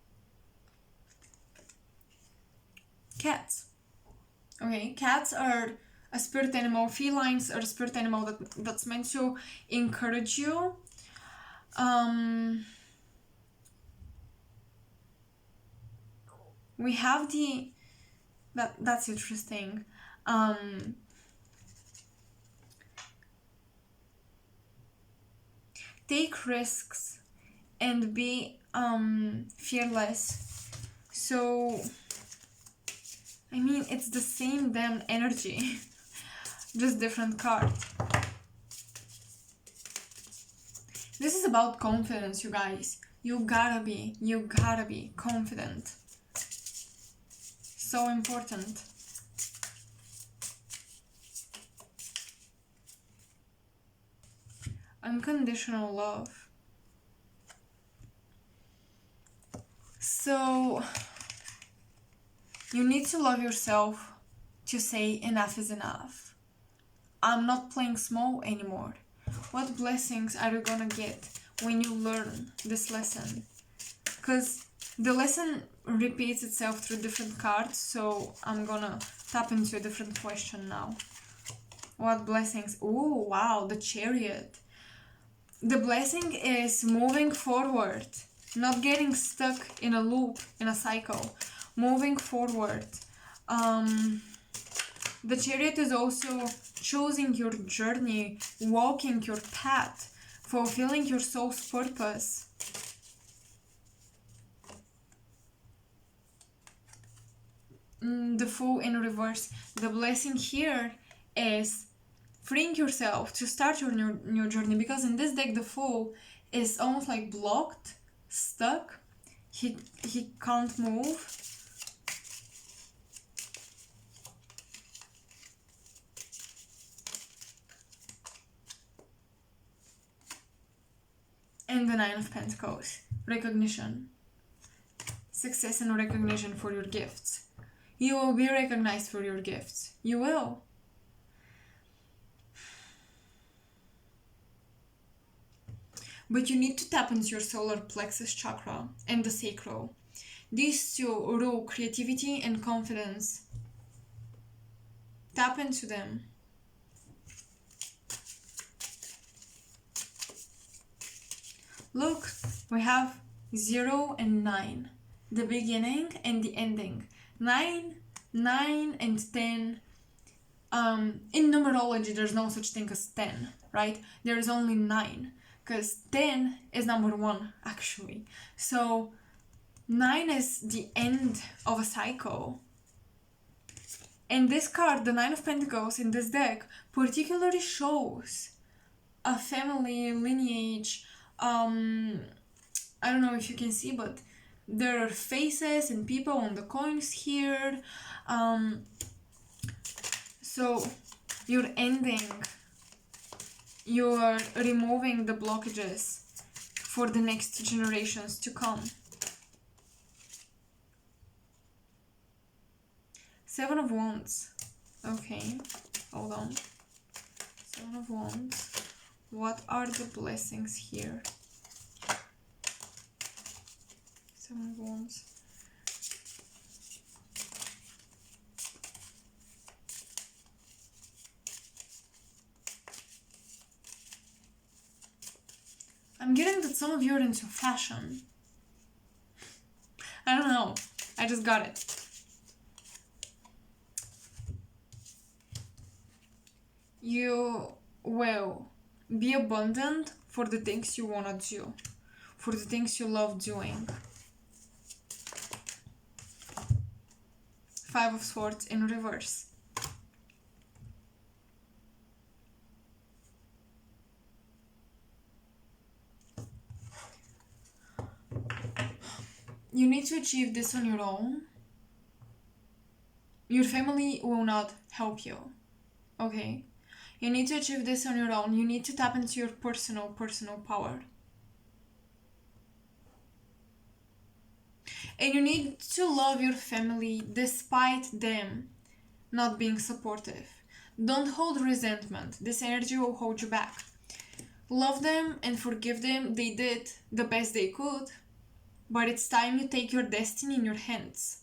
Cats. Okay, cats are a spirit animal. Felines are a spirit animal that's meant to encourage you. We have that's interesting. Take risks and be fearless. So I mean, it's the same damn energy, just different card. This is about confidence, you guys. You gotta be confident. So important. Unconditional love. So you need to love yourself to say enough is enough. I'm not playing small anymore. What blessings are you gonna get when you learn this lesson? Because the lesson repeats itself through different cards, so I'm gonna tap into a different question now. What blessings? Oh, wow, the Chariot. The blessing is moving forward, not getting stuck in a loop, in a cycle. Moving forward. The Chariot is also choosing your journey, walking your path, fulfilling your soul's purpose. The Fool in reverse. The blessing here is freeing yourself to start your new journey, because in this deck the Fool is almost like blocked, stuck. He can't move. And the Nine of Pentacles. Recognition. Success and recognition for your gifts. You will be recognized for your gifts. You will. But you need to tap into your solar plexus chakra and the sacral. These two rule creativity and confidence. Tap into them. Look, we have 0 and 9. The beginning and the ending. 9 and 10. In numerology, there's no such thing as 10, right? There is only 9. Because 10 is number 1, actually. So 9 is the end of a cycle. And this card, the Nine of Pentacles in this deck, particularly shows a family lineage. I don't know if you can see, but there are faces and people on the coins here. So you're ending. You're removing the blockages for the next generations to come. 7 of Wands. Okay, hold on. 7 of Wands. What are the blessings here? 7 of Wands. I'm getting that some of you are into fashion. I don't know. I just got it. You will be abundant for the things you want to do, for the things you love doing. 5 of Swords in reverse. You need to achieve this on your own. Your family will not help you, okay? You need to achieve this on your own. You need to tap into your personal power. And you need to love your family despite them not being supportive. Don't hold resentment. This energy will hold you back. Love them and forgive them. They did the best they could. But it's time you take your destiny in your hands.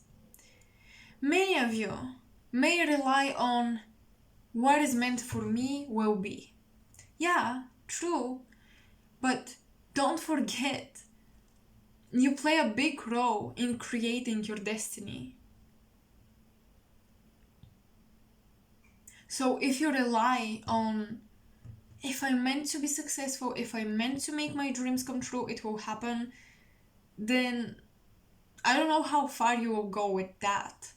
Many of you may rely on what is meant for me will be. Yeah, true. But don't forget, you play a big role in creating your destiny. So if you rely on, if I'm meant to be successful, if I'm meant to make my dreams come true, it will happen, then I don't know how far you will go with that.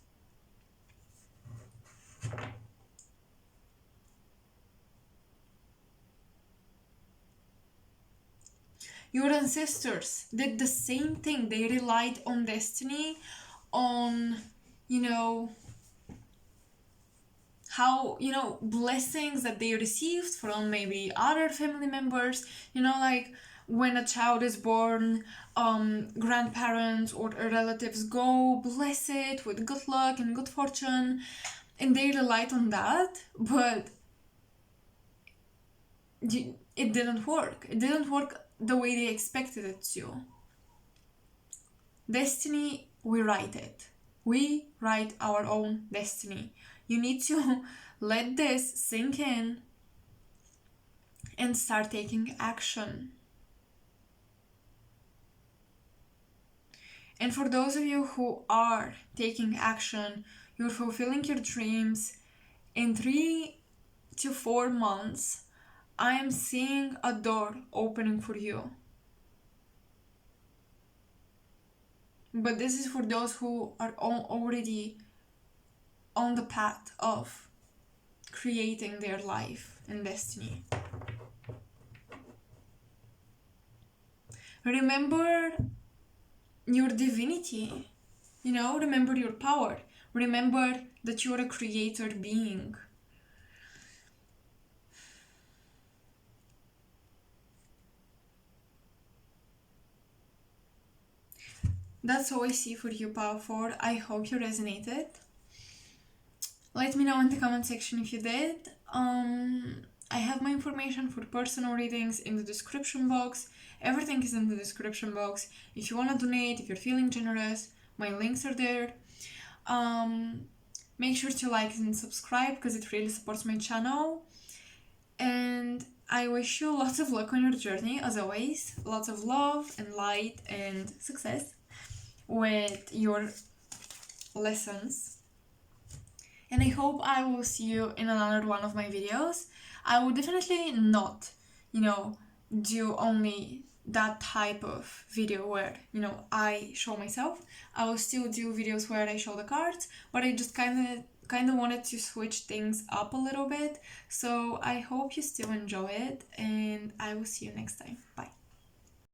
Your ancestors did the same thing. They relied on destiny, on, how, blessings that they received from maybe other family members, like when a child is born, grandparents or relatives go bless it with good luck and good fortune, and they relied on that, but it didn't work. It didn't work the way they expected it to. Destiny, we write it. We write our own destiny. You need to let this sink in and start taking action. And for those of you who are taking action, you're fulfilling your dreams. In 3 to 4 months, I am seeing a door opening for you. But this is for those who are already on the path of creating their life and destiny. Remember your divinity, remember your power. Remember that you're a creator being. That's all I see for you, Power 4. I hope you resonated. Let me know in the comment section if you did. I have my information for personal readings in the description box. Everything is in the description box. If you want to donate, if you're feeling generous, my links are there. Make sure to like and subscribe because it really supports my channel. And I wish you lots of luck on your journey, as always. Lots of love and light and success with your lessons. And I hope I will see you in another one of my videos. I will definitely not, do only that type of video where, I show myself. I will still do videos where I show the cards, but I just kind of wanted to switch things up a little bit. So I hope you still enjoy it, and I will see you next time. Bye.